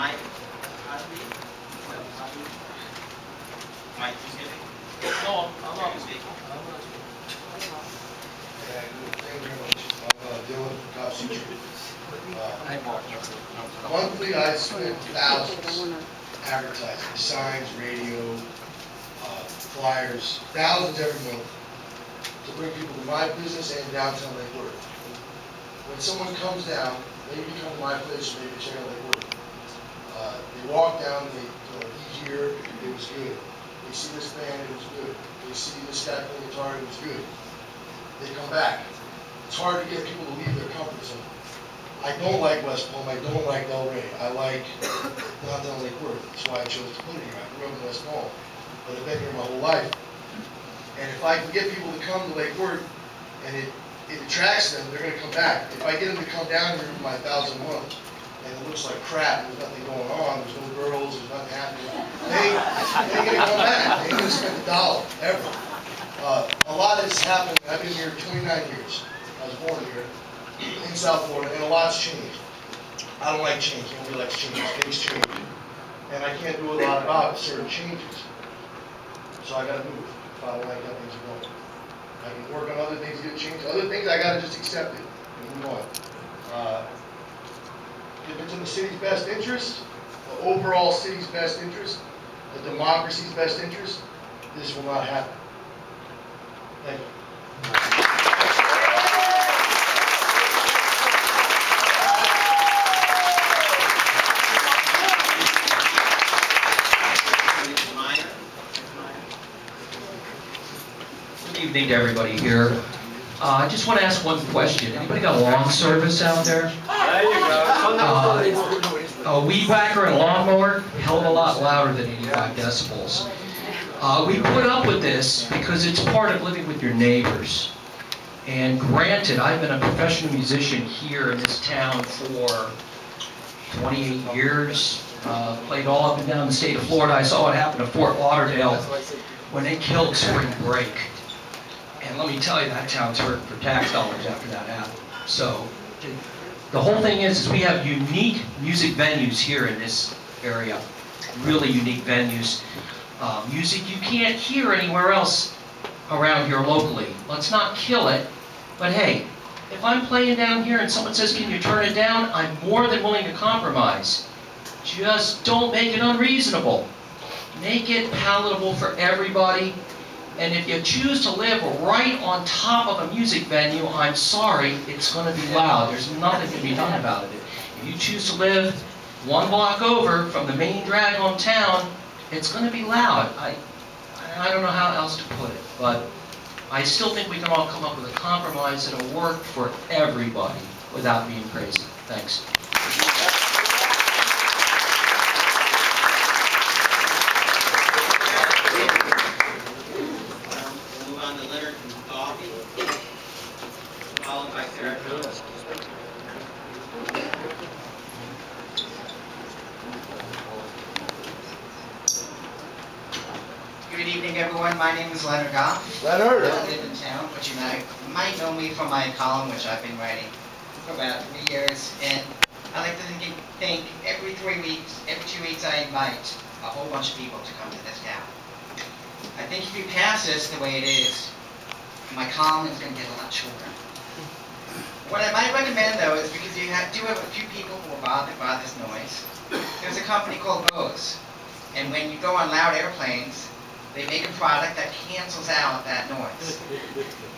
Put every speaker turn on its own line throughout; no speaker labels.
Mike, Mike, you speaking?
No, I'm not.
Speaking.
Thank you very much. I'm Dylan from Top Secret. Monthly, I spend thousands advertising, signs, radio, flyers, thousands every month to bring people to my business and downtown Lake Worth. When someone comes down, maybe come to my place, maybe check out Lake Worth. They walk down, they hear, it was good. They see this band, it was good. They see this guy playing guitar, it was good. They come back. It's hard to get people to leave their comfort zone. I don't like West Palm, I don't like Delray. I like downtown Lake Worth. That's why I chose to put it here. I grew up in West Palm, but I've been here my whole life. And if I can get people to come to Lake Worth and it attracts them, they're going to come back. If I get them to come down here with my 1,000 a month, and it looks like crap, there's nothing going on, there's no girls, there's nothing happening, they ain't going to come back. They ain't going to spend $1, ever. A lot has happened. I've been here 29 years. I was born here in South Florida, and a lot's changed. I don't like change. Nobody likes change. Things change. And I can't do a lot about certain changes. So I got to move if I don't like how things are going. I can work on other things to get changed. Other things, I got to just accept it and move on. If it's in the city's best interest, the overall city's best interest, the democracy's best interest, this will not happen. Thank you.
Good evening to everybody here. I just want to ask one question. Anybody got lawn service out there?
There you go.
A weed whacker and a lawnmower, hell of a lot louder than 85 decibels. We put up with this because it's part of living with your neighbors. And granted, I've been a professional musician here in this town for 28 years. Played all up and down the state of Florida. I saw what happened to Fort Lauderdale when they killed Spring Break. And let me tell you, that town's hurting for tax dollars after that happened. So the whole thing is we have unique music venues here in this area. Really unique venues. Music you can't hear anywhere else around here locally. Let's not kill it. But hey, if I'm playing down here and someone says, can you turn it down? I'm more than willing to compromise. Just don't make it unreasonable. Make it palatable for everybody. And if you choose to live right on top of a music venue, I'm sorry, it's going to be loud. There's nothing to be done about it. If you choose to live one block over from the main drag on town, it's going to be loud. I don't know how else to put it, but I still think we can all come up with a compromise that'll work for everybody without being crazy. Thanks.
Good evening, everyone. My name is Leonard Goff.
Leonard.
I live in town, but you might know me from my column, which I've been writing for about 3 years. And I like to think every 3 weeks, every 2 weeks, I invite a whole bunch of people to come to this town. I think if you pass this the way it is, my column is going to get a lot shorter. What I might recommend, though, is because you do have a few people who are bothered by this noise. There's a company called Bose, and when you go on loud airplanes, they make a product that cancels out that noise.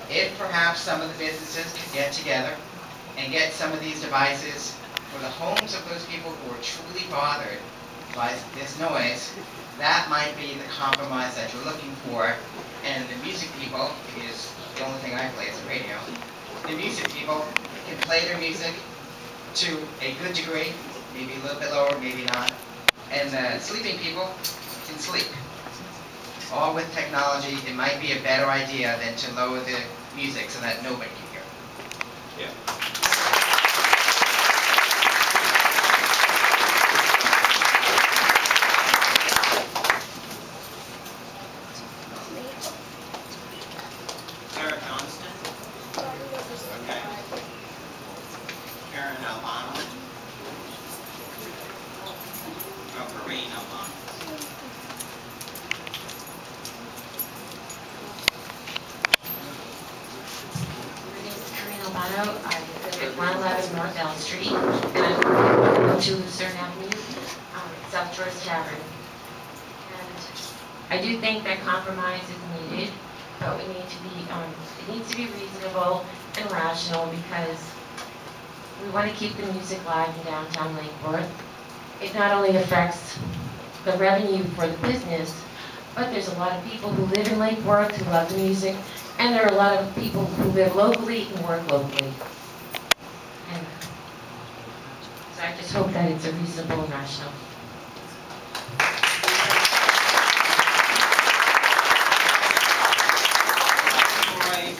If perhaps some of the businesses could get together and get some of these devices for the homes of those people who are truly bothered by this noise, that might be the compromise that you're looking for. And the music people, because the only thing I play is the radio, the music people can play their music to a good degree, maybe a little bit lower, maybe not. And the sleeping people can sleep. All with technology, it might be a better idea than to lower the music so that nobody can hear.
Yeah. Sarah Johnston. Okay. Karen Albano. crane up on.
My name is Karina Albano. I live at 111 North Elm Street, and I'm on 2 Lucerne Avenue, South Shores Tavern. And I do think that compromise is needed, but we need to be, it needs to be reasonable and rational because we want to keep the music live in downtown Lake Worth. It not only affects the revenue for the business, but there's a lot of people who live in Lake Worth who love the music, and there are a lot of people who live locally and work locally. And so I just hope that it's a reasonable and rational.
All right.